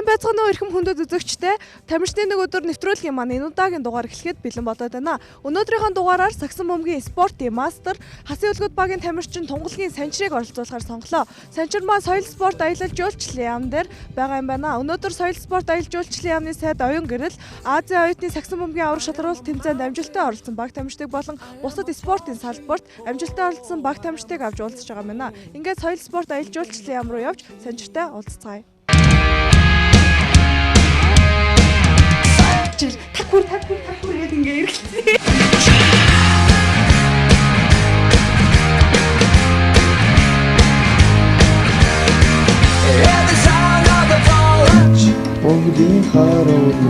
Сайн байцгаана уу эрхэм хүндэт үзэгчтэй. Тамирчдын нэг өдөр нэвтрүүлгийн маань энэ удаагийн дугаар эхлэхэд бэлэн болоод байна. Өнөөдрийнхөө дугаараар Сагсан бөмбөгийн спортын мастер Хасын өлгөд багийн тамирчин Тунгалгийн Санчирыг оролцуулахаар сонголоо. Санчир маань соёл спорт аялал жуулчлалын яам дээр байгаа юм байна. Өнөөдөр соёл спорт аялал жуулчлалын яамны сайд оюун гэрэл Азийн оюутны Сагсан бөмбөгийн аврах шалгаруулалт тэмцээнд амжилттай оролцсон баг тамирчдыг болон бусад спортын салбарт амжилттай оролцсон баг тамирчдыг авч уулзж байгаа юм байна. Ингээд соёл спорт аялал жуулчлалын яам руу явж Санчиртай уулзцгаая. Такур гэдэг ингээ эргэлцээ. Бүгдийн харууд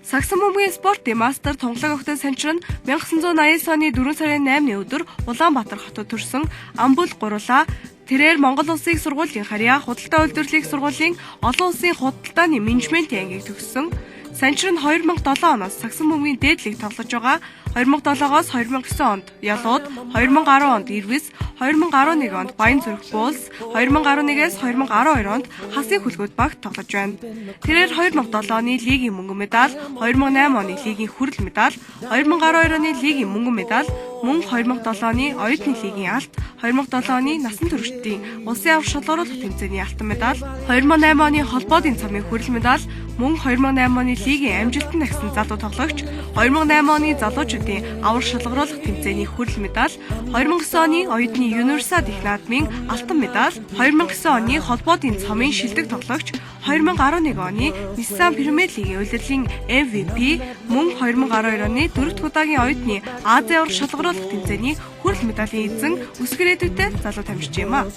Сагсан бөмбөгийн спортын мастер Тунгалаг охид Санчир нь 1989 оны 4 сарын 8-ны өдөр Улаанбаатар хотод төрсэн Амбул гурлаа. Тэрээр Монгол Улсын их сургуулийн харьяа худалдаа үйлдвэрлэлийн сургуулийн олон улсын худалдааны менежментийн ангийг төгссөн. Санчир нь 2007 оноос Сагсан бөмбөгийн дээдлийг тоглож байгаа. 2007-оос 2009 онд Ялууд, 2010 онд Ирвис, 2011 онд Баянзүрх Булс, 2011-ээс 2012 онд Хасын хөлгөөд багт тоглож байна. Тэрээр 2007 оны лигийн мөнгөн медаль, 2008 оны лигийн хүрэл медаль, 2012 оны лигийн мөнгөн медаль, мөн 2007 оны оюутны лигийн алт, 2007 оны насан туршидтын улсын аврах шалгаруулалт тэмцээний алтан медаль, 2008 оны холбоодын цамын хүрэл медаль, мөн 2008 оны лигийн амжилтанд агсан залуу тоглогч, 2008 оны залуучуудын аврах шалгаруулалт тэмцээний хүрэл медаль, 2009 оны оюутны Универсиад их наадмын алтан медаль, 2009 оны холбоодын цамын шилдэг тоглогч, 2011 оны Nissan Premier League улирлын MVP, мөн 2012 оны 4-р удаагийн оюутны Азийн аврах шалгаруулалт тэмцээний хүрэл медалийн эзэн өсгөрөөдтэй залуу тамирч юм а.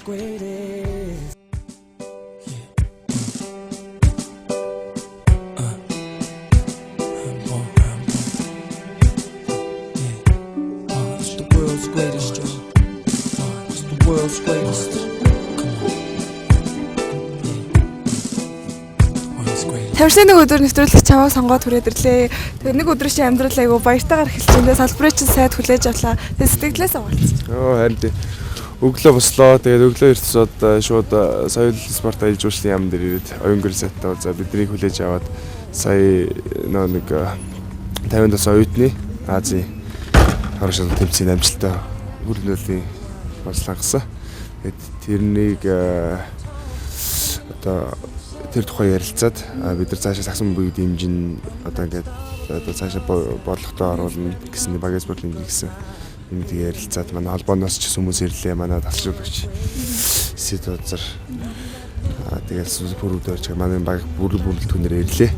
Тамирчны нэг өдөр нэвтрүүлэх чамайг сонгоод хүрээд ирлээ. Тэгээ нэг өдөр чинь амьдрал айгу баяртайгаар эхэлж байна. Салбарыг чинь сайд хүлээж авлаа. Тэгээ сэтгэлээс авалцсан. Харин тий. Өглөө бослоо. Тэгээд өглөө ирсээд шууд соёл спорт аялал жуулчлалын яам дээр ирээд оюун гэрэл сайтаа за биднийг хүлээж аваад сая нэг 50 дас оюутны Азийн аврах шалгаруулалт тэмцээний амжилттай хүрээлэн бослонгосон. Тэгээд тэрнийг одоо тэр тухай ярилцаад бид нар цаашаа Сагсан бөмбөгийн дэмжин одоо ингээд одоо цаашаа бодлоготой оруулна гэсэн багийн спортын гэсэн юм тийм ярилцаад манай холбооноос ч хүмүүс ирлээ манай тасалжуулагч Сэт Узар тэгээд бүрүүдэрч манай баг бүрэлдэхүүнээр ирлээ.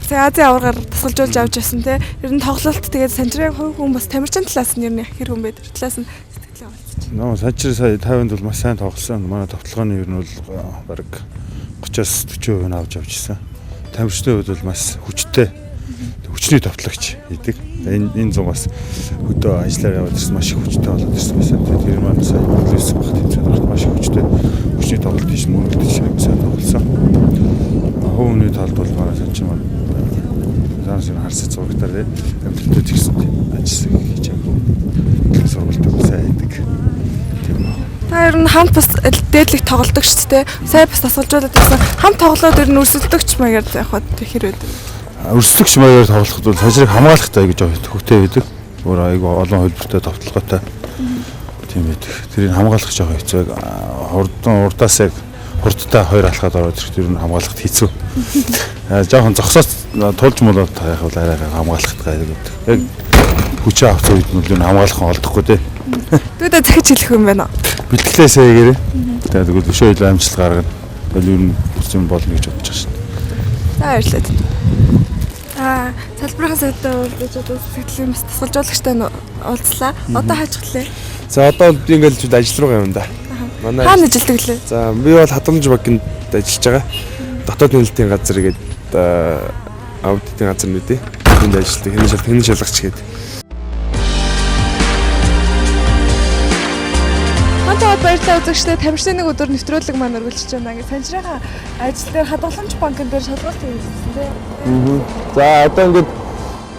За Азийн аваргаар тасалжуулж авч ясан те. Ер нь тоглолт тэгээд Санчирын хүн бас тамирчин талаас нь ер нь хэр хүн байд талаас нь сэтгэлээ авалцчих. Нөө Санчир сая 50-нд бол маш сайн тоглосон. Манай тоглоомны ер нь бол баг 30-аас 40% нь авч явжсэн. Тамирчдын хувьд бол маш хүчтэй. Хүчний товтлогч хийдэг. Энэ зугаас өдөө ажиллаар яваад ирсэн маш их хүчтэй болоод ирсэн байсан. Тэр маань сая полис багт тэмцээнд маш их хүчтэй. Хүчний тоглолт хийж мөрөлдөж сайн тоглосон. Хөвний талд бол манай Санчир маань заасан харсан зурагтаар амжилттай згсэн ажилласан хийж байгаа. Сургалтыг сайн хийдэг. Та ер нь хамт бас дээдлих тоглодог ч тийм сая бас тасгалжуулаад байсан. Хамт тоглоод ер нь өрсөлдөгч маягаар явахад хэр байдаг. Өрсөлдөгч маягаар тоглоход бол Санчирыг хамгаалахтай гэж төвхтэй байдаг. Өөр айгүй олон хөлбөртэй товтлоготой. Тийм байдаг. Тэрийг хамгаалах жоо хэцүү. Урдаас яг хурдтай хоёр алхаад ороод ирэх тэр нь хамгаалахд хэцүү. Жоохон зогсоос тулж молоод таах бол арай хамгаалахд гайдаг. Яг хүчээ авах үед нь хамгаалах нь олдохгүй тий. Төвдөө захиж хэлэх юм байна. Бэлтгэлээ сээгээрээ. Тэгээд өшөө илүү амжилт гаргана. Тэгэл юу юм болно гэж бодож байна. За баярлалаа. Салбарын сайдаа уулзаж одоо сэтгэлийн бас тасгалжуулагчтай уулзлаа. Одоо хаачихлаа. За одоо би ингээл ч ажил руу явна да. Манай хаана ажилладаг лээ? За би бол Хадамж багт ажиллаж байгаа. Дотоод нөлтийн газар гээд аудитын газар нүдээ. Тэнд ажилладаг. Хэний шалгач гээд. Баяр Баярлалаа үзэгчдээ тамирчны нэг өдөр нэвтрүүлэг маань өргөлж байна. Ингээд санжираа ажил дээр хадгаламж банкн дээр шалгалт хийсэн тийм. За одоо ингээд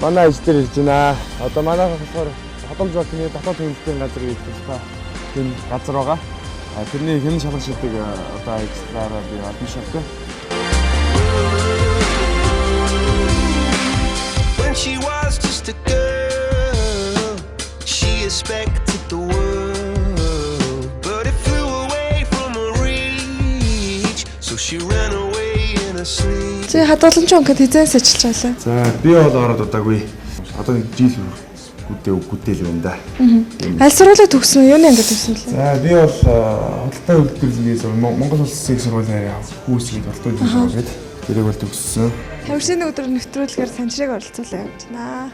манай ажил дээр ирж байна. Одоо манайхаа болохоор хадгаламж банкны дотоод төлөвлөлтийн газар гэж байна. Тийм газар байгаа. Тэрний хэн шалгалт шийдэг одоо ажиллаараа би олно шатгүй. When she was just a girl, she expected the world, but it flew away from her reach, so she ran away in her sleep. Чи хадгаламж банкнд хизээс ажиллаж байлаа? За би бол ороод удаагүй. Одоо нэг жил гүдээл байна да. Аль сургуулийг төгссөн юу нэг төгссөн лээ? За би бол худалдаа үйлдвэрлэлээс Монгол Улсын их сургуулийн хүүсгээд худалдаа үйлдвэрлэлгээд тэрийг бол төгссөн. Тамирчны өдөр нэвтрүүлгээр санжирыг оролцуулаад явж байна.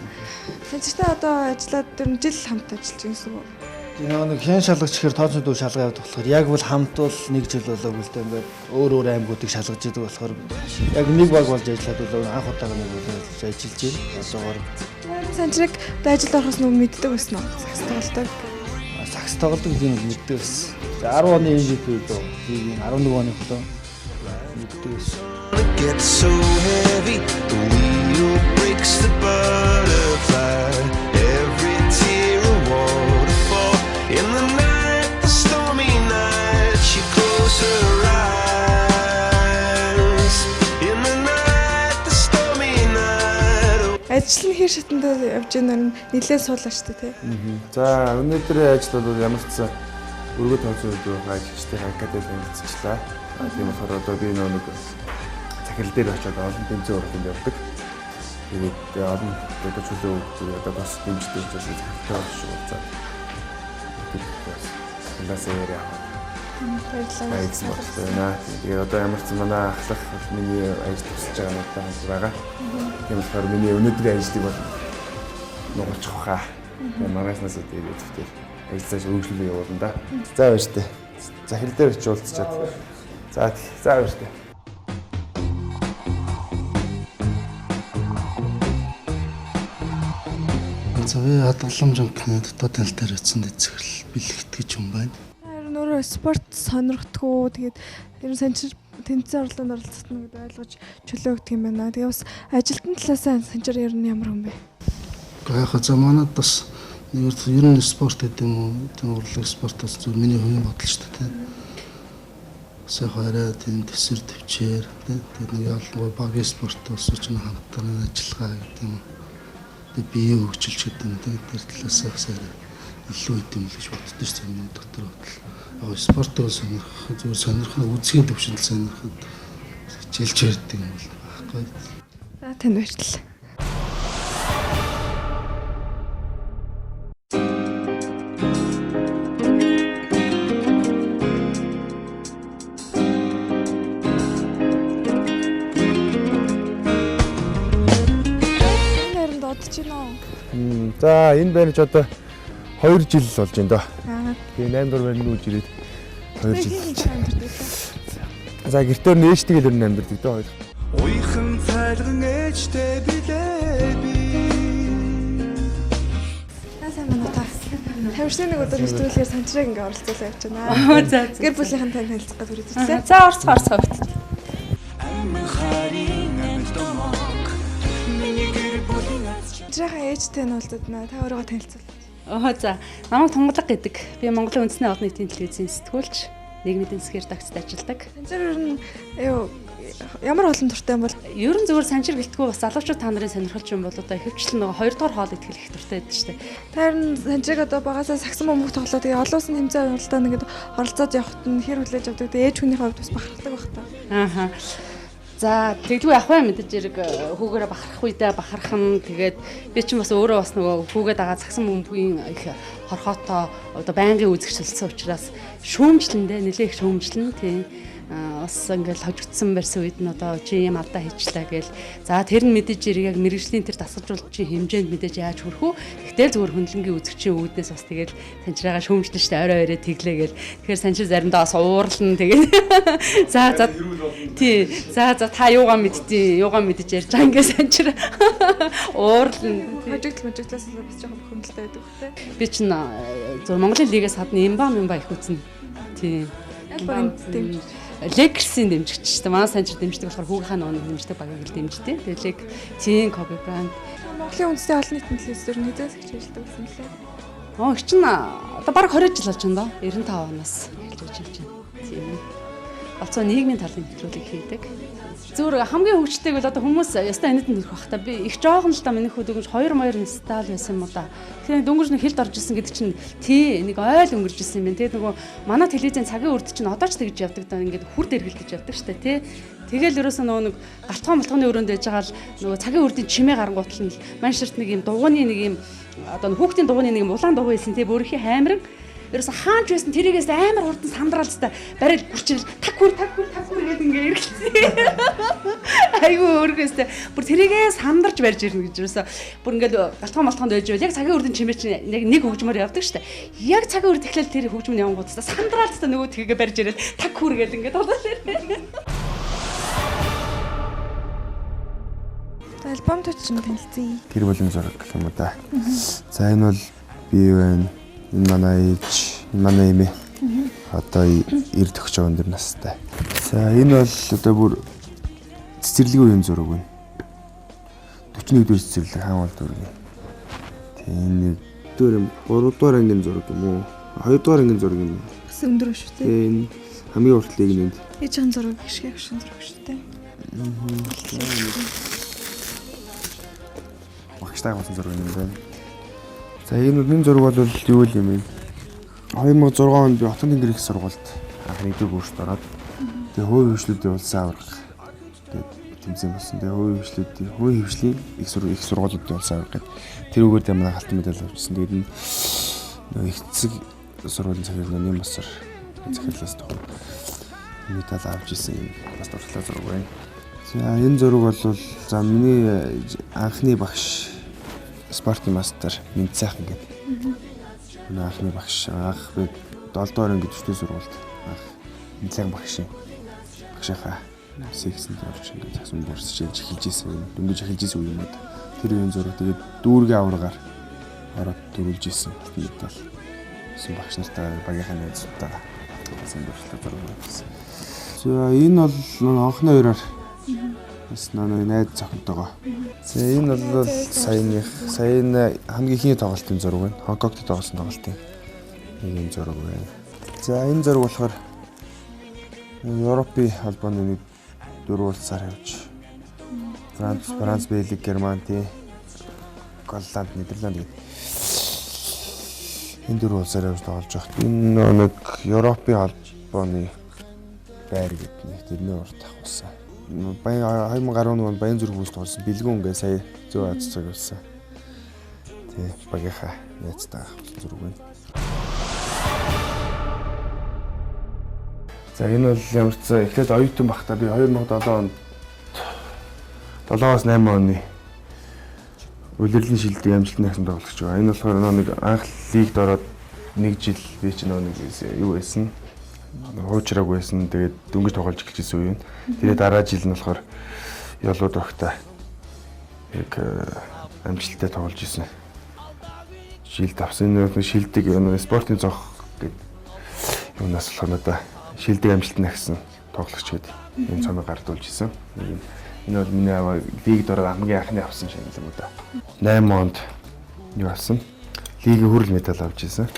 Санжиртай одоо ажиллаад 4 жил хамт ажиллаж байгаа гэсэн үг. Нэг хэн шалгач гэхээр тооцоо дүү шалгаа явуулах болохоор яг бол хамт бол 1 жил болоогүй л дээ ингээд өөр аймагуудыг шалгаж идэг болохоор яг нэг баг болж ажиллаад бол анх удаага нэг бол ажиллаж байна. Одоогоор Санжирыг одоо ажилд орохоос өмнө мэддэг байсан уу? Сакс тоглодог. сакс тоглодог тийм мэддэг байсан. За 10 оны MVP дөө. Би 11 оны хөтөө мэддэг байсан. It gets so heavy, the wheel breaks the butterfly. Every tear a waterfall. In the night, the stormy night, she closed her eyes. In the night, the stormy night. Ажил нь хэр шатанд явж байгаа нь нэлээд суулаа шүү дээ тий. За өнөөдрийн ажил бол ямар ч цаа өргөд тооцоо өгөх ажилчдын академид ажиллачлаа. Тийм болохоор одоо би нэг захирал дээр очиод олон тэмцээн урагшанд явдаг. Тэгээд олон одоо чөлөө өгдөг одоо бас дэмждэг учраас захиралтай болж уулзаад. Классээр яа. Баярлалаа. Тэгээд одоо ямар ч манай ахлах миний ажил тусалж байгаа надад хамт байгаа. Тийм болохоор миний өнөөдрийн ажлыг бол нугалчих хаа. Тэгээд маргаашнаас тэгээд зөвхөн ажиллаж өөрчлөлөө явуулна да. За баяр таа. Захирал дээр очиж уулзчаад. За баяр таа. Зөвхөн хадгаламж банкны дотоод тал дээр очисон дэцгэрл бэлэгт гэж юм байна. Харин өөрөө спорт сонирхдаггүй тэгээд ер нь санжир тэнцэн орлоонд оролцсон гэдээ ойлгож чөлөө өгдөг юм байна. Тэгээ бас ажилтны талаас санжир ер нь ямар юм бэ? Гэхдээ яг за манад бас ер нь спорт гэдэг юм уу? Тийм урлаг спортоос зөв миний хувийн бодол шүү дээ. Сахараа тийм төсөр төвчээр тэгээд нэг ялангуяа багийн спортоос ч нэг хамтдаа ажиллагаа гэдэг юм. Тэгээд бие хөгжилч гэдэг нь тэр талаас илүү идэм л гэж боддог шүү дээ миний дотор бодол. Яг спортоо сонирхох зөв сонирхох үзгийн төвшөнд сонирхоход хичээлж ярьдаг юм бол байхгүй. За танд баярлалаа. За энэ байна ч одоо 2 жил болж байна доо. Тэгээ 8 дугаар барьны үж ирээд 2 жил. За гэртээр нээжтэйг л амьдэрдэг дөө хоёр. Уйхан цайлган ээжтэй билээ би. Сайн байна та. Тамирчны нэг өдөр нэвтрүүлгээр санжирыг ингээ оролцуулаад явж байна. За гэр бүлийнхэн тань танилцах гэж үргэлжлээ. За орцгоорцгоо. Жаахан ээжтэй нь уулзаднаа. Та өөрийгөө танилцуул. За намайг Тунгалаг гэдэг. Би Монголын үндэсний олонний эдийн телевизийн сэтгүүлч, нийгмийн эдийн засгийн редакцид ажилладаг. Санжир ер нь ямар олон туртай юм бол Ер нь зүгээр санжир гэлтгүү бас залуучууд та нарын сонирхолч юм бол одоо ихэвчлэн нөгөө 2 дугаар хоол идэх их туртай байдаг шүү дээ. та ер нь санжирыг одоо багасаа сагсан бөмбөг тоглоо. Тэгээ олон улсын тэмцээн уралдаанд ингээд оролцоод явахт нь хэр хүлээж авдаг. Тэгээ ээж хүнийхээ хувьд бас бахархдаг байх та. Ааха. За тэгдгүй ах бай мэдээж зэрэг хүүгээрээ бахарах үедээ бахархан тэгээд би ч бас өөрөө бас нөгөө хүүгээ дагаа цагсан бөмбөгийн их хорхоотоо одоо байнгын үзэгч болсон учраас шүүмжлэндээ нэлээх шүүмжлэн тийм бас ингээл хожигдсан барьсан үед нь одоо чи юм алдаа хийчлээ гээл. За тэр нь мэдээж зэрэг яг мэрэгжлийн тэр дасгалжуулагчийн хэмжээнд мэдээж яаж хүрэх үү? Гэхдээ зүгээр хөндлөнгийн үзэгчийн үүднээс бас тэгэл санчираагаа шүүмжлэн штэ орой орой тэглээ гээл. Тэгэхээр санчир заримдаа бас уурлна тэгээд за тий за та юугаа мэдж ярьж байгаа ингээ санчир уурлна. Хожигдлаас бас жоохон хөндлөлтэй байдаг хэ. Би чинь зөв Монголын лигээс хадна имба их үзнэ. Тийм. Багийн дэмж. Lakers-ийн дэмжигч шүү дээ. Манай санчир дэмждэг болохоор хүүгийнхаа нууны дэмждэг багийг л дэмждэг. Тэгээ Lake тийм Kobe Bryant. Монголын үндэсний олон нийтийн төлөөс зөр хэдээс гэж ажилладаг байсан лээ. Их чинь одоо баг 20 жил болж байна доо. 95 оноос эхэлж ажиллаж байна. Тийм. Олцоо нийгмийн талын нэвтрүүлэг хийдэг. Зүгээр хамгийн хөвгчтэйг бол одоо хүмүүс ястаа энэдэнд төрөх бах та би их жоохон л та миний хүүд өгөж 2 моёр стайл байсан юм уу да. Тэгэхээр дөнгөж нэг хилд орж исэн гэдэг чинь тий нэг ойл өнгөрж исэн юм байна. Тэгээд нөгөө манай телевизийн цагийн үрд чинь одоо ч тэгж явдаг даа ингээд хүр дэргэлдэж явдаг штэ тий. Тэгэл ерөөсөө нөгөө нэг гартхан болтгоны өрөөнд байж байгаа л нөгөө цагийн үрдийн чимээ гарангуутал нь манширт нэг юм дугууны нэг юм одоо хүүхдийн дугууны нэг юм улаан дугуй байсан тий бүрхий хаймран ерөөсө хаанч байсан тэрийгээс амар хурдан сандраад та барил гүрчил так хүр гэдэг ингээ эргэлцээ. Айгу өөргөөстэй бүр тэрийгээ сандарч барьж ирнэ гэж ерөөсө бүр ингээл галтхан малтханд байж байл яг цагийн үрдийн чимээ чинь яг нэг хөгжмөр явдаг штэ. Яг цагийн үрд эхлээл тэр хөгжмөн явангууд та сандраад та нөгөө тгийгээ барьж ирэл так хүр гэдэг ингээ болоо. Альбом төчин танилцъя. Гэр бүлийн зураг гэх юм уу да. За энэ бол би байна. Энэ манай ээж, энэ манай эмээ. Одоо 90 төгсөж байгаа өндөр настай. За энэ бол одоо бүр цэцэрлэгийн үеийн зураг байна. 41 дэх цэцэрлэг хаан бол зураг. Тийм 3 дугаар ангийн зураг юм уу? 2 дугаар ангийн зураг юм. Бас өндөр шүү дээ. Тийм хамгийн уртлыг нэнд. Ээж хаан зураг гişгэ авшин зураг шүү дээ. Багштай болсон зураг юм байна. За энэ зураг бол юу юм бэ? 2006 онд би Хотын тэнгэр их сургуульд анхны дэг өөрт ороод тэгээ хувийн хвшлүүдийн улсын аврах тэгээд тэмцээн болсон. Тэгээ хувийн хвшлийн их сургуулиудын улсын аврах гэдэг тэр үгээр дээр манай халтан медаль авчихсан. Тэгээд энэ их цэг сургуулийн захирлын нэм басар захирлаас тохиол медаль авч ирсэн юм бас дуртай зураг байна. За энэ зураг бол за миний анхны багш спортын мастер Минцайхан гэдэг. Миний анхны багш анх би 7 дугаар анги төстэй сургуульд анх Минцайхан багшийнхаа сексэнд орж ингээд засан бүрсэж эхэлж ирсэн. Дөнгөж эхэлж ирсэн үе юм уу. Тэр үеийн зураг тэгээд дүүргийн аврагаар ороод дөрүүлж ирсэн. Медаль. Гэсэн багш нартай багийнхаа найзтайгаа засан бүрсэлтэй зураг байсан. За энэ бол анхны хоёроор бас манай найз зохинтойгоо. За энэ бол саяны хамгийн ихний тоглолтын зураг байна. Хонконгт тоглосон тоглолтын нэг юм зураг байна. За энэ зураг болохоор Европын албаны нэг 4 улсаар явж Франц, Бельги, Германи, Голланд, Нидерланд гэдэг энэ 4 улсаар явж тоглож байхад энэ нэг Европын албаны байр гэдэг нэг тэрний урд авсан. 2011 онд Баян зүрх бүс тоглосон бэлгүүн гээ сая зөө аз цаг болсон. Тий багийнхаа найзтай зураг байна. За энэ бол ямар ч эхлээд оюутан багтаа би 2007 онд 7-8 оны улирлын шилдэг амжилтны хасанд тоглож байгаа. Энэ болохоор нэг анх лигт ороод 1 жил би ч нэг юу байсан. Хуучраг байсан. Тэгээд дөнгөж тоглож эхэлжсэн үе юм. Тэгээд дараа жил нь болохоор Ялууд багтаа яг амжилттай тоглож исэн. Шилд авсан нэг шилдэг спортын зоох гэдэг юунаас болохоор надаа шилдэг амжилттай гэсэн тоглогч гэдэг энэ цомыг гардуулж исэн. Энэ бол миний лигд ороод хамгийн анхны авсан шагнал юм да. 8 онд юу авсан? Лигийн хүрэл медаль авч исэн.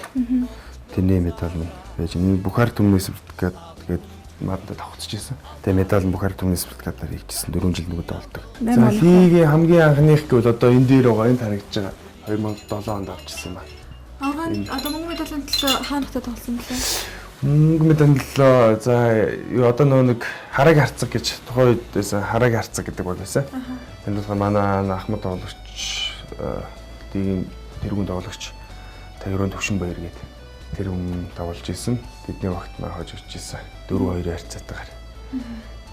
Тэрний медаль нь байж Бухар төмний сертификат тэгээд надад авахцж исэн. Тэгээ медаль нь Бухар төмний сертификатаар хийжсэн 4 жил нөгөөд болдог. За лигийн хамгийн анхных гэвэл одоо энэ дээр байгаа энэ харагдаж байгаа 2007 онд авчихсан юм байна. Одоо мөнгө медалийн төлөө хаанахтай тоглосон бэлээ? Мөнгө медалийн төлөө за одоо нэг хараг харцаг гэж тухайн үед байсан хараг харцаг гэдэг бол байсан. Энд болохоор манай Ахмад тоглогч тийм тэргүүн тоглогч Тайрон Төвшин Баяр гэдэг тэр хүн тоглож исэн. Тэдний багт маа хожигч исэн. 4-2 харьцаатайгаар.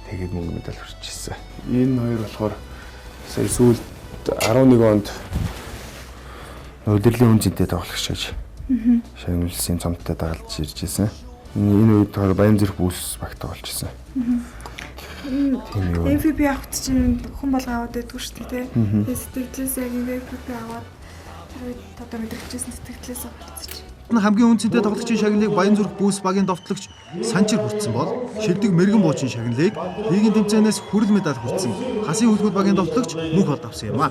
Тэгээд мөнгө медаль хүрч исэн. Энэ хоёр болохоор сая сүүлд 11 онд удирдлагын үнцэнтэй тоглогч гэж шагналсан цомтой дагалж ирж исэн. Энэ үед Баян зүрх бүс багт тоглож исэн. MVP авахт чинь хүн болго аваад байдгүй шүү дээ. Тэгээд сэтгэлээс яг MVP аваад одоо мэдрэгчсэн сэтгэлээс болцож. нь хамгийн үнцэнтэй тоглогчийн шагналыг Баянзүрх Бүүс багийн довтлогч Санчир хүртсэн бол Шилдэг Мэргэн Буучийн шагналыг лигийн тэмцээнээс хүрэл медаль хүртсэн Хасын хөлгүүд багийн довтлогч мөнх олд авсан юм а.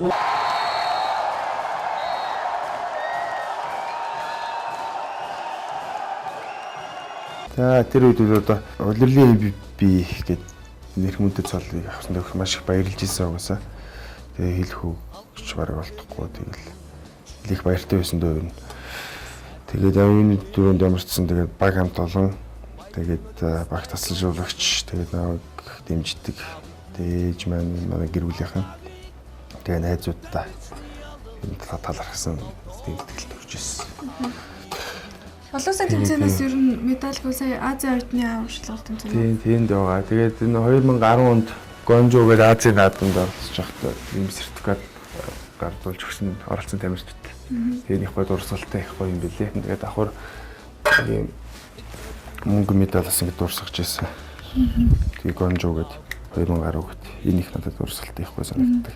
За тэр үед одоо улирлын MVP гэдэг нэр хүндэд цолыг авсан дэх маш их баярлж ирсэн угаасаа. Тэгээ хэлэх үгч бараг олдохгүй тэгэл их баяртай байсан дөө юу. Тэгээд аюуны дөрөнд ямарчсан тэгээд баг хамт олон тэгээд баг тасалжуулагч тэгээд намайг дэмждэг. Дээж манай гэр бүлийнхэн тэгээд найзуудтай энэ талархсан дэмжлэгт төрж ирсэн. Олон улсын тэмцээнээс ер нь медальгүй сая Азийн оюутны аварчлал тэмцээн. Тиймд байгаа. Тэгээд энэ 2010 онд Гонжо гэдэг Азийн наадамд оролцож байхдаа ийм сертификат гардуулж өгсөн оролцсон тамирчид. Тэгээд их гоё дурсгалтай их гоё юм билээ. Тэгээд давхар ийм мөнгө медаль бас ингэ дурсгаж ирсэн. Тэгээд Гонжо гэдэг 2010 гэд энэ их надад дурсгалтай их гоё санагддаг.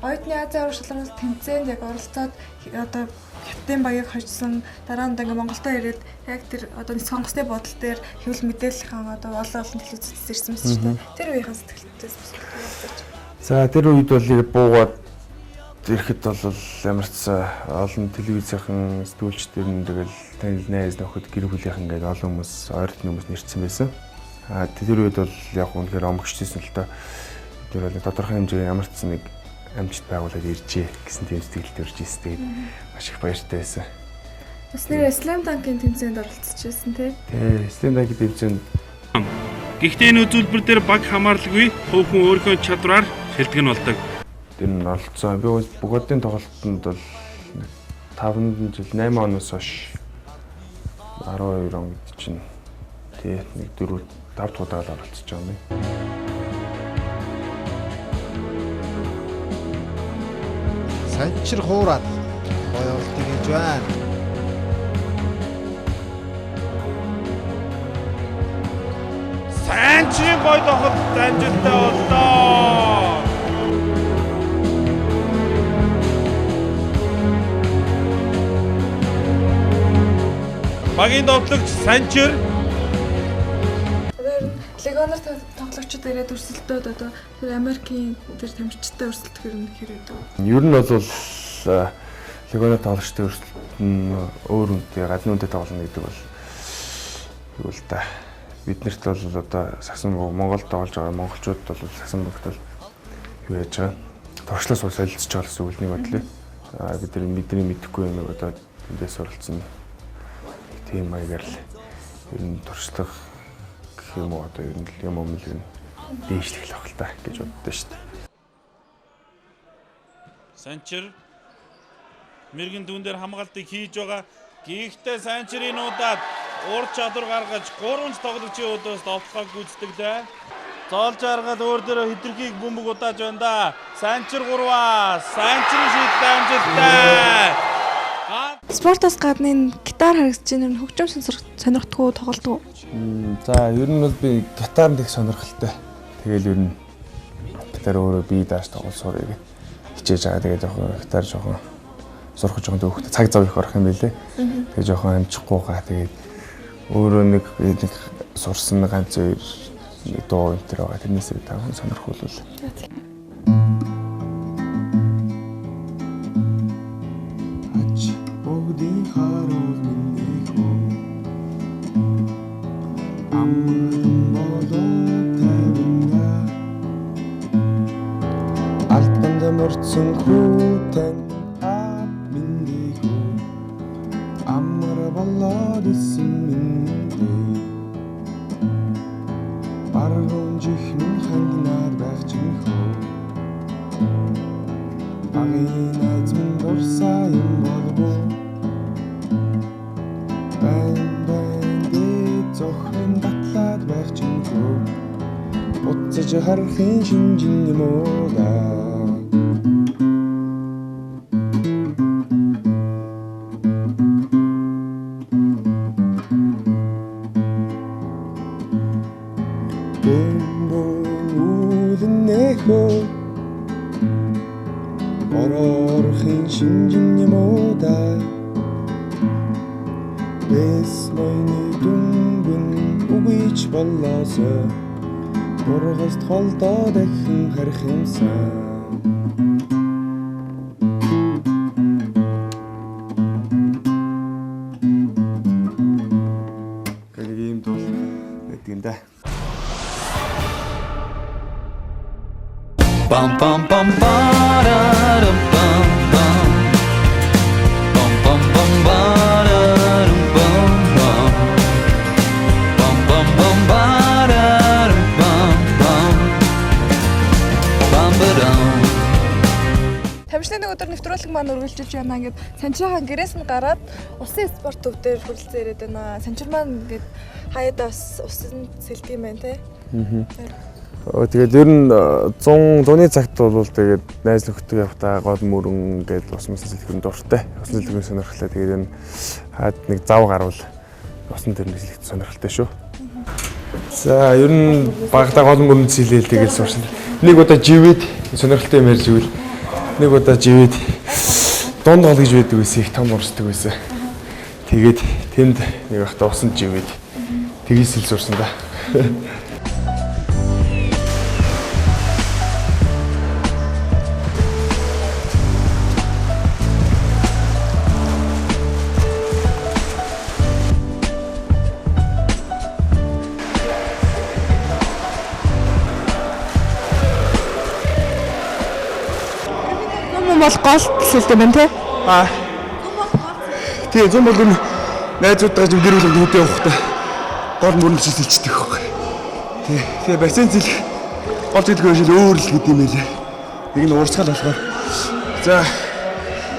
Оюутны Азийн аварчлалаас тэмцээнд яг оролцоод одоо Хятадын багийг хожсон дараа нь ингээ Монголдо ирээд яг тэр одоо сонгосны бодол дээр хэвлэл мэдээлэлхэн одоо олон телевизэд ирсэн мэт шүү дээ. Тэр үеийн сэтгэлдээс бас. За тэр үед бол буугаад ирэхэд бол ямар ч олон телевизийн сэтгүүлчдэр нь тэгэл танил найз нөхөд гэр бүлийнхэн ингээд олон хүмүүс ойртны хүмүүс нэрчсэн байсан. Тэр үед бол яг үнэхээр омгчжсэн л доо. Тэр бол тодорхой хэмжээний ямар ч нэг амжилт байгуулад иржээ гэсэн тийм сэтгэлд төрж ирсэн. Тэгээд маш их баяртай байсан. Бас нэр Slam Dunk-ийн тэмцээнд оролцож байсан тий. Тий, Slam Dunk-ийн тэмцээнд. Гэхдээ энэ үзүүлбэр дээр баг хамааралгүй хөөхөн өөрийнхөө чадвараар шилдэг нь болдог. Тэр нь оролцсон. Би бүгдийн тоглолтод бол 5 жил 8 оноос хойш 12 он гэж чинь тий нэг 4 5 удаа л оролцож байгаа юм. Санчир хуураад гоё оролтыг хийж байна. Санчирын гоё тоглолт амжилттай боллоо. Багийн довтлогч Санчир Легоноор тоглогчид ирээд өрсөлдөөд одоо тэр Америкийн тэр тамирчтай өрсөлдөх юм хэрэг үү? Ер нь бол Легоноор тоглогчтой өрсөлдөлт нь өөр үнэтэй гадны үнэтэй тоглоно гэдэг бол юу л да. Биднэрт бол одоо Сагсан Монголд тоглож байгаа монголчууд бол Сагсан бүгд бол юу яаж байгаа. Туршлаас ус солилцож байгаа гэсэн үг нэг бодлоо. Бидний мэдэхгүй юм одоо эндээс оролцсон. Тийм маягаар л ер нь туршлага юм уу одоо ер нь юм өмнө нь дээшлэх л баг л та гэж боддоо шүү дээ. Санчир мэрэгэн дүүн дээр хамгаалтыг хийж байгаа. Гэхдээ Санчирын удаад ур чадвар гаргаж 3 тоглогчийн өдөөс довтлохыг гүйцэтгэлээ. Зоолж аргаад өөр дээрээ хитрхийг бөмбөг удааж байна да. Санчир 3-аас Санчирын шийдэлтэй амжилттай. Спортоос гадна гитар харагдаж байна. Хөгжим сонирхдаггүй тоглодог уу? За ер нь бол би гитард их сонирхолтой. Тэгэл ер нь гитар өөрөө бие дааж тоглож сурах гэж хичээж байгаа. Тэгээ жоохон гитар жоохон сурах жоохон төвхтэй цаг зав их орох юм билээ. Тэгээ жоохон амжихгүй гаа. Тэгээд өөрөө нэг сурсан ганц хоёр дуу энэ төр байгаа. Тэрнээсээ та хүн сонирхолтой. Мөрцөн хүүтэн минь хүү амар болоод исэн минь баруун чихний хангинаад байх чинь хөө багийн найз минь дурсаа юм болов бэн зохин батлаад байх чинь хөө буцаж харахын шинжин юм уу да. Бэс ноёны дүнгэн үгүйч болоосоо Ургаст холдоо дахин харих юмсан Нэг юм дуу гэдэг юм да. Bum bum bum ba-da-dum bum bum. Bum bum bum ba-da-dum bum bum. Bum bum bum ba-da-dum bum bum. Bum ba-dum. Тамирчны нэг өдөр нэвтрүүлэг маань үргэлжилж байна. Ингээд санчирхан гэрээс нь гараад усын спорт төв дээр хүрэлцэн ирээд байна. Санчир маань ингээд хаяада усан сэлдэг юм байна те. Тэгээд ер нь 100-ны цагт бол тэгээд найз нөхдөд явахтаа гол мөрөн гээд усан сэлэхэд дуртай. Усан сэлэхэд сонирхолтой. Тэгээд энэ хаад нэг зав гарвал усан дээр сэлэхэд сонирхолтой шүү. За ер нь багтаа гол мөрөнд сэлээл тэгээд сурсан. Нэг удаа живэд сонирхолтой юм ярьж ивэл нэг удаа живэд дунд гол гэж байдаг байсан, их том урсдаг байсан. Тэгээд тэнд нэг багтаа усан живэд тгий сэл сурсан да. Бол гол сэлдэг байна те. Тэгээ зам бол энэ найзуудтай гэр бүл хөдөө явахдаа гол мөрөнд сэлэлцдэг байхгүй. Тэгээ бассейн зэлэх гол зэлэх шиг өөр л гэдэг юм байлээ. Нэг нь уурцгаал болохоор. За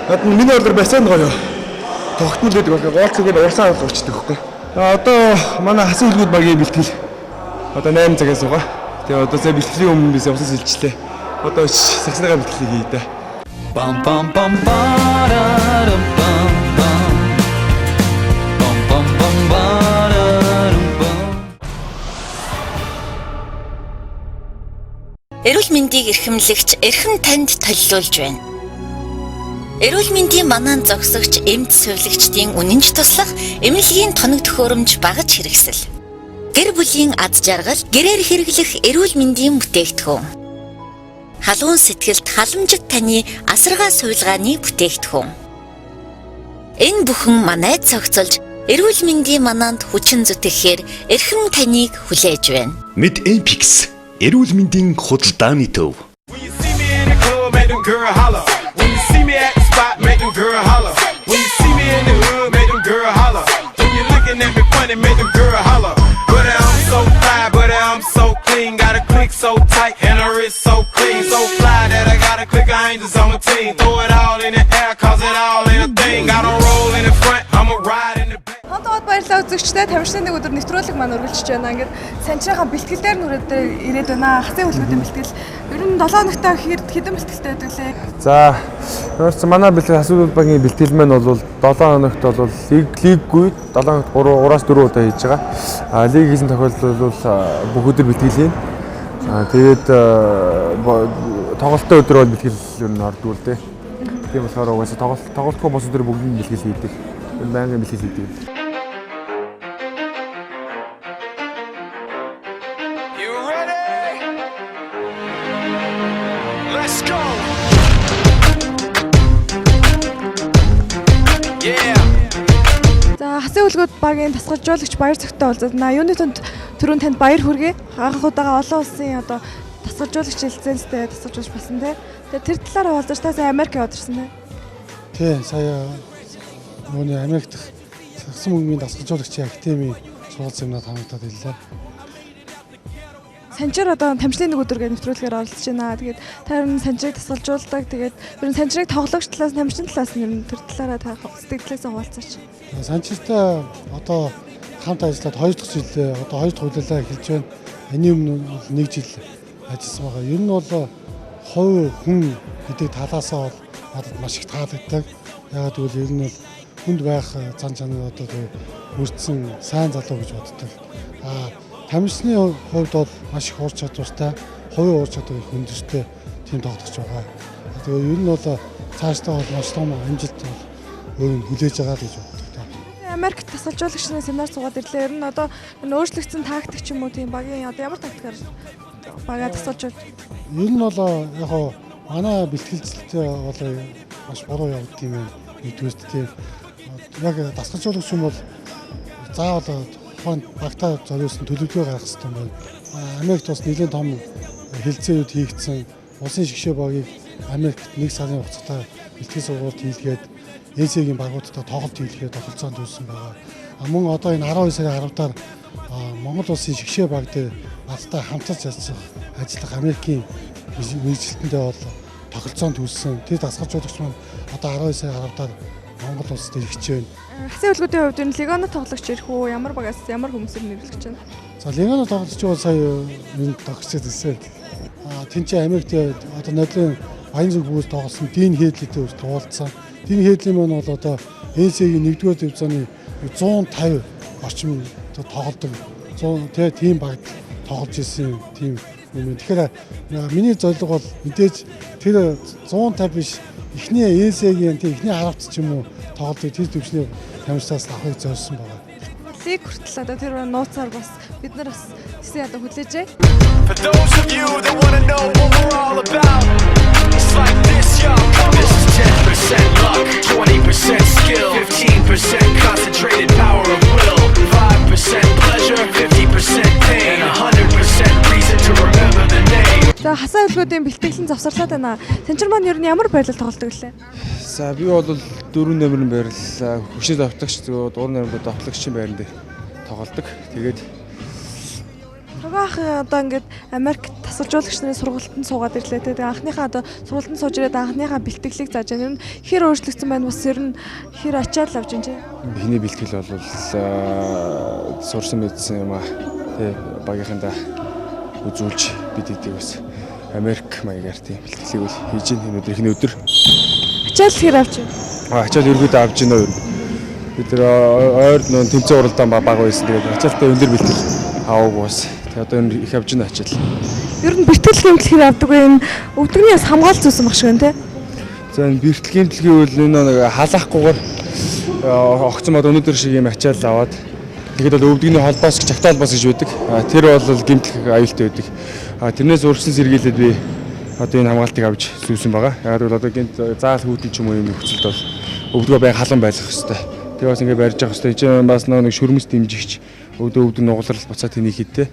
над миний ордор бассейн гоё. Тогтмол гэдэг бол гол зэгээр уурсаа уучдаг байхгүй. Одоо манай хасан хөлгүүд багийн бэлтгэл одоо 8 цагаас байгаа. Тэгээ одоо сая бэлтгэлийн өмнө бис усан сэлжлээ. Одоо сагсныгаа бэлтгэлийг хий дээ. Bum bum bum ba-da-dum bum bum. Bum bum bum ba-da-dum bum. Эрүүл мэндийг эрхэмлэгч эрхэм танд толилуулж байна. Эрүүл мэндийн манаан зогсогч эмч сувилагчдын үнэнч туслах эмнэлгийн тоног төхөөрөмж багаж хэрэгсэл. Гэр бүлийн аз жаргал гэрээр хэрэглэх эрүүл мэндийн бүтээгдэхүүн. Халуун сэтгэлд халамжит таны асаргаа сувилгааны бүтээгдэхүүн. Энэ бүхэн манайд цогцолж эрүүл мэндийн манаанд хүчин зүтгэхээр эрхэм таныг хүлээж байна. Med Apex эрүүл мэндийн худалдааны төв. So tight and her wrist so clean, so fly that I got a click of angels on my team. Throw it all in the air, cause it all in a thing. I don't roll in the front, I'ma ride in the back. Хонтоод баярлалаа үзэгчдээ тамирчны нэг өдөр нэвтрүүлэг маань үргэлжлэж байна. Ингээд санчирхан бэлтгэл дээр нүрээд ирээд байна. Хасын хөлгүүдийн бэлтгэл. Ер нь 7 хоногтой хэдэн бэлтгэлтэй байдаг лээ. За өөрөөс манай бэлтгэл хасууд багийн бэлтгэл маань бол 7 хоногт бол лиггүй 7 хоногт 3-аас 4 удаа хийж байгаа. Лиг хийсэн тохиолдолд бол бүх өдөр бэлтгэл хийн. Тэгээд тоглолтын өдөр бол бэлтгэл ер нь ордгоо л дээ. Тийм болохоор угаасаа тоглолтгүй бос өдөр бүгдийн бэлтгэл хийдэг. Байнгын бэлтгэл хийдэг. You ready? Let's go. Yeah. За хасын хөлгүүд багийн тасгалжуулагч баяр цогтой уулзна. Юуны төнд түрүүн танд баяр хүргэе. Анх удаага олон улсын одоо тасгалжуулагч лицензтэй тасгалжуулагч болсон те. Тэгээ тэр талаараа уулзаж та сая Америк явуулсан те. Тий, сая Мөний Америк дахь Сагсан мөнгөний дасгалжуулагчийн академийн сургалт семинарт хамтдаад ирлээ. Санчир одоо тамирчны нэг өдөр гэх нэвтрүүлгээр оролцож байна. Тэгээд та ер нь санчирыг тасгалжуулдаг. Тэгээд ер нь санчирыг тоглогч талаас, тамирчны талаас нь ер нь тэр талаараа та сэтгэлдээ хуваалцаач. Санчиртай одоо хамт ажиллаад 2 дахь жилээ одоо 2 дахь хуулиалаа эхэлж байна. Эний өмнө 1 жил ажилласан байгаа. Ер нь бол хувь хүн гэдэг талаасаа бол надад маш их таалагддаг. Яагаад гэвэл ер нь бол хүнд байх зан чанар одоо өртсөн сайн залуу гэж боддог. Тамирчны хувьд бол маш их ур чадвартай, хувийн ур чадвар их өндөртэй тийм тоглогч байгаа. Тэгээ ер нь бол цаашдаа бол маш том амжилт бол өөр нь хүлээж байгаа гэж боддог. Америкт тасалжуулагчны семинар суугаад ирлээ. Ер нь одоо энэ өөрчлөгдсөн тактик ч юм уу тийм багийн одоо ямар тактикаар багаа тасалж байна? Ер нь бол яг хоо манай бэлтгэлцэлтэй бол маш буруу явагдсан юм байна. Нэгдүгээрт тийм яг дасгалжуулагч юм бол заавал тухайн багтаа зориулсан төлөвлөгөө гаргах хэрэгтэй юм байна. Америкт бас нэлээд том хилцээүүд хийгдсэн. Улсын шгшээ багийг Америкт 1 сарын хугацаатай бэлтгэл сургалт хийлгээд ЭС-ийн багуудтай тоглолт хийлгээд тогтолцоонд үүссэн байгаа. Мөн одоо энэ 12 сарын 10-аар Монгол улсын шгшээ баг дээр баттай хамтарч ажиллах Америкийн мэргэжилтэндээ бол тогтолцоонд үүссэн. Тэр дасгалжуулагч маань одоо 12 сарын 10-аар Монгол улсад ирэх чинь. Хасын хөлгүүдийн хувьд энэ Легоно тоглогч ирэх үү? Ямар багаас ямар хүмүүсээр нэрлэж байна? За Легоно тоглогч бол сая энэ тогтолцоо төсөө. Тэнцээ Америкт одоо нодлын Баянзүрх бүгд тоглосон Дин Хедлитэй ус туулцсан. Дин Хедли маань бол одоо ЭС-ийн 1-р дивизионы 150 орчим тоглодог. 100 тийм багт тоглож ирсэн тийм юм. Тэгэхээр миний зорилго бол мэдээж тэр 150 биш эхний ЭС-ийн тийм эхний 10-т ч юм уу тоглолтыг тэр төвчний тамирчаас авахыг зорьсон байна. Лиг хүртэл одоо тэр нууцаар бас бид нар бас тэсээ одоо хүлээжээ. For those of you that want to know what we're all about, it's like this, yo. This is 10% luck, 20% skill, 15% concentrated power of will, 5% pleasure, 50% pain, and 100% reason to remember the name. За хасаа хөлгүүдийн бэлтгэлийн завсарлаад байна. Санчир маань ер нь ямар байдлаар тоглодог лээ? За би бол 4 номерын байрлал хөшөө давтагч зүгээр 3 номерын давтагчийн байран дээр тоглодог. Тэгээд Рогоох одоо ингээд Америк тасалжуулагч нарын сургалтанд суугаад ирлээ. Тэгээд анхныхаа одоо сургалтанд сууж ирээд анхныхаа бэлтгэлийг зааж байна. Ер нь хэр өөрчлөгдсөн байна бас ер нь хэр ачаал авч байна чи? Эхний бэлтгэл бол сурсан мэдсэн юм аа. Тэ багийнхандаа үзүүлж бид эдийг бас Америк маягаар тийм бэлтгэлийг бол хийж ийн өнөөдөр эхний өдөр. Ачаал хэр авч байна? Ачаал ерөөдөө авч байна уу? Бид тэр ойр нөө тэмцээн уралдаан баг байсан. Тэгээд ачаалтай өндөр бэлтгэл аваагүй бас. Тэгээд одоо энэ их авч байна ачаал. Ер нь бэлтгэл гэмтэл хэр авдаг вэ? Энэ өвдөгнийс хамгаалж зүйсэн баг шиг байна те? За энэ бэлтгэл гэмтэлгийн үйл нэг халаахгүйгээр огцом одоо өнөөдөр шиг юм ачаал аваад тэгээд бол өвдөгний холбоос чагтаал бас гэж байдаг. Тэр бол гэмтэлх аюултай байдаг. Тэрнээс урьдчилан сэргийлээд би одоо энэ хамгаалтыг авч зүйсэн байгаа. Яг л одоо гинт заал хүүтэн ч юм уу юм нөхцөлд бол өвдгөө байн халан байх хэрэгтэй. Тэгээ бас ингэ барьж явах хэрэгтэй. Энд бас нэг шүрмэс дэмжигч өвдөг нугалрал буцаад тэнийг хийдтэй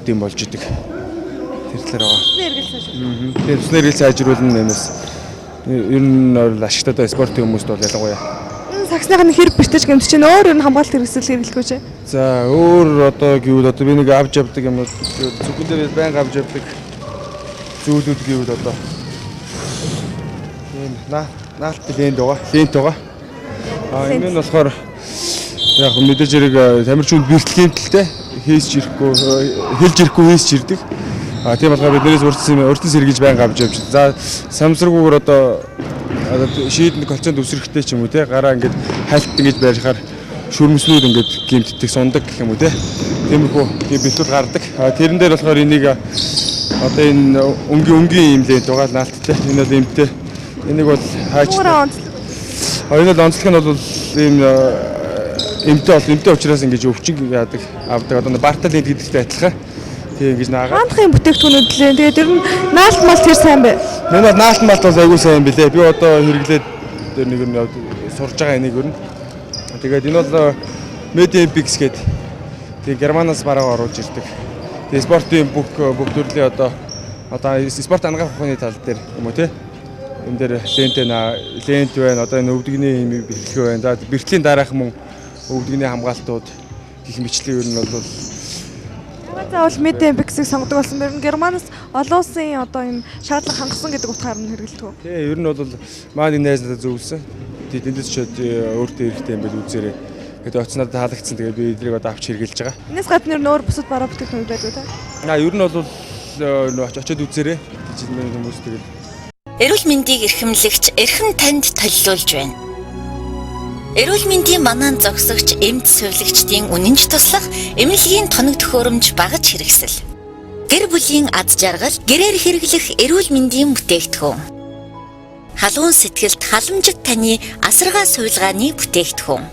дэм болж идэг. Тэр талаар байгаа. Тэр төснөр эргэл сайжруулна юмс. Ер нь ашигтай спортын хүмүүст бол ялангуяа. Саксныхаа хэр бэртэж гэмтэж чинь өөр ер нь хамгаалалт хэрэгсэл хэрэглэхгүй чи. За өөр одоо гэвэл одоо би нэг авч явдаг юм уу зүгэн дээр байнга авч явдаг зүйлүүд гэвэл одоо ийм наалт лент байгаа. Энэ нь болохоор яг мэдээж хэрэг тамирчууд бэртлийн төлтэй хэлж ирэхгүй хийсч ирдэг. Тийм болохоор биднээс урьдчилан сэргийлж байнга авч явж. За самсргуугаар одоо шийдэн колцонд өсрөхтэй ч юм уу те гараа ингээд хайлт ингэж байжхаар шүрмэснүүд ингээд гимтдэг сундаг гэх юм уу те тиймэрхүү бэлтгэл гардаг. Тэрэн дээр болохоор энийг одоо энэ өнгийн юм лент байгаа наалттай. Энэ бол эмтэй. Энийг бол хаач. Энэ бол онцлог нь бол ийм эмтэй учраас ингэж өвчин яадаг авдаг. Одоо бартал лент гэдэгтэй адилхан. Тийм ингэж наагаад. Хаантхын бүтээгдэхүүнүүд лээ. Тэгээд ер нь наалт мал тэр сайн бай. Энэ бол наалт малт бол айгүй сайн билээ. Би одоо хэрэглээд тэр нэг нь сурж байгаа энийг өрнө. Тэгээд энэ бол Medempix гэдэг. Тэгээ Германаас бараа оруулж ирдэг. Тэгээ спортын бүх төрлийн одоо спорт ангаах ухааны тал дээр юм уу те. Энэ дээр лент байна. Одоо энэ өвдөгний юм бэлтгэл байна. За бэртлийн дараах мөн өвдөгний хамгаалтууд гих мэтлэг ер нь бол заавал Medempix-ийг сонгодог болсон юм. Германаас олон улсын одоо энэ шаардлага хангасан гэдэг утгаар нь хэрэгэлдэг. Тий, ер нь бол маань энэ найз надад зөвлөсөн. Тэндээс ч өөртөө хэрэгтэй юм байл үзээрэй. Тэгээд оцноод таалагдсан. Тэгээд би эдрийг одоо авч хэрэгэлж байгаа. Энэс гадна ер нь өөр бусад бараа бүтээгдэхүүн байдаг та? Ер нь бол очиод үзээрэй. Жишээлбэл хүмүүс тэгээд Эрүүл мэндийг эрхэмлэгч эрхэм танд төлөвлөж байна. Эрүүл мэндийн манан зогсогч эмч сувилагчдын үнэнч туслах эмнэлгийн тоног төхөөрөмж багаж хэрэгсэл. Гэр бүлийн аз жаргал, гэрээр хэрэглэх эрүүл мэндийн бүтээгдэхүүн. Халуун сэтгэлд халамжит таны асаргаа сувилгааны бүтээгдэхүүн.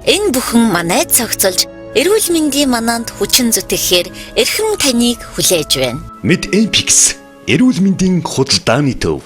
Энэ бүхэн манайд цогцолж эрүүл мэндийн мананд хүчин зүтгэхээр эрхэм таныг хүлээж байна. Мэд Эмпикс эрүүл мэндийн худалдааны төв.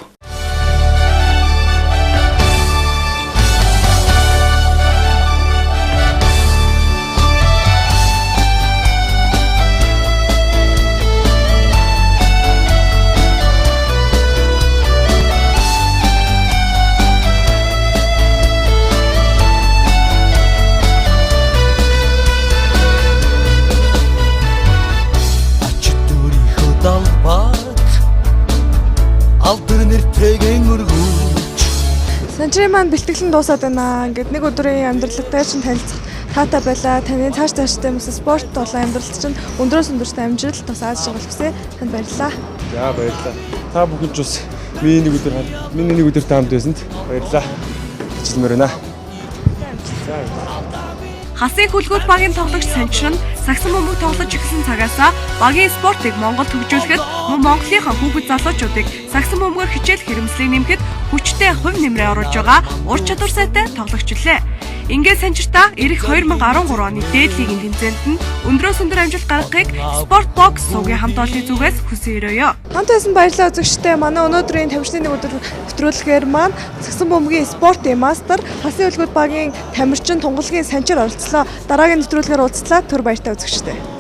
Санчрын маань бэлтгэлэн дуусаад байна. Ингээд нэг өдрийн амьдралтай чинь танилцах таатай байлаа. Таны цааштай хүмүүс спорт болон амьдралд чинь өндрөөс өндөрт амжилт тусааж байгаа хүсье. Танд баярлалаа. За баярлалаа. Та бүхэн ч бас миний нэг өдөр таамд байсанд баярлалаа. Хичээлмээр байна. Хасын хөлгүүд багийн тоглогч Санчир нь сагсан бөмбөг тоглож эхэлсэн цагаасаа багийн спортыг Монголд хөгжүүлэхэд мөн Монголынхаа хүүхэд залуучуудыг сагсан бөмбөгөөр хичээл хэрэгслийг нэмэхэд хүчтэй хувь нэмрээ оруулж байгаа ур чадвар сайтай тоглогч үлээ. Ингээд Санчиртаа ирэх 2013 оны дээдлийн тэмцээнд нь өндрөөс өндөр амжилт гаргахыг Sport Box сувгийн хамт олонний зүгээс хүсэн өрөөё. Хамт байсан баярлалаа үзэгчдээ. Манай өнөөдрийн тамирчны нэг өдөр нэвтрүүлгээр маань сагсан бөмбөгийн спортын мастер хасын хөлгүүд багийн тамирчин тунгалгийн Санчир оролцлоо. Дараагийн нэвтрүүлгээр уулзлаа. Түр баяртай үзэгчдээ.